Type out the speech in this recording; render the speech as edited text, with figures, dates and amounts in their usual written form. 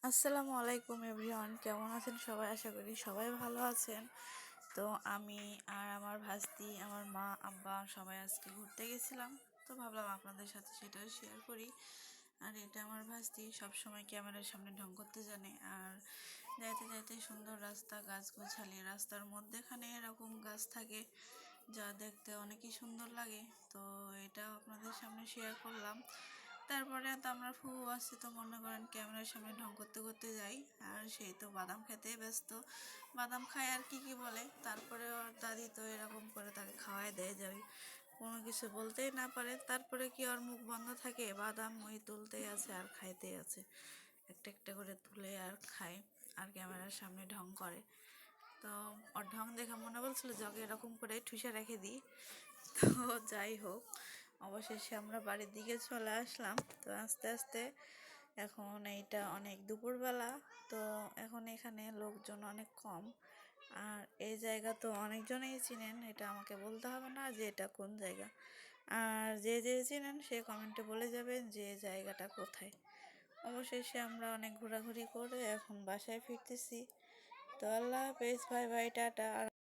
আসসালামু আলাইকুম এভরিওয়ান, কেমন আছেন সবাই? আশা করি সবাই ভালো আছেন। তো আমি আর আমার ভাস্তি, আমার মা, আব্বা সবাই আজকে ঘুরতে গেছিলাম। তো ভাবলাম আপনাদের সাথে সেটাও শেয়ার করি। আর এটা আমার ভাস্তি, সবসময় ক্যামেরার সামনে ঢং করতে জানে। আর যাইতে যাইতে সুন্দর রাস্তা, গাছ গোছালি, রাস্তার মধ্যেখানে এরকম গাছ থাকে যা দেখতে অনেকই সুন্দর লাগে। তো এটা আপনাদের সামনে শেয়ার করলাম। তারপরে তো আমরা ফুবু আসছি, তো মনে করেন ক্যামেরার সামনে ঢং করতে করতে যাই। আর সেই তো বাদাম খেতে ব্যস্ত, বাদাম খায় আর কি কি বলে। তারপরে ওর দাদি তো এরকম করে তাকে খাওয়াই দেয় যাই, কোনো কিছু বলতেই না পারে। তারপরে কি ওর মুখ বন্ধ থাকে, বাদাম ওই তুলতেই আছে আর খাইতেই আছে, একটা একটা করে তুলে আর খায়, আর ক্যামেরার সামনে ঢং করে। তো ওর ঢং দেখে মনে বলছিল জগে এরকম করে ঠুসে রেখে দিই। তো যাই হোক, অবশেষে আমরা বাড়ির দিকে চলে আসলাম। তো আস্তে আস্তে এখন এইটা অনেক দুপুরবেলা, তো এখন এখানে লোকজন অনেক কম। আর এই জায়গা তো অনেকজনেই চিনেন, এটা আমাকে বলতে হবে না যে এটা কোন জায়গা। আর যে যে চিনেন সে কমেন্টে বলে যাবেন যে জায়গাটা কোথায়। অবশেষে আমরা অনেক ঘোরাঘুরি করে এখন বাসায় ফিরতেছি। তো আল্লাহ হাফেজ, বাই বাই, টাটা।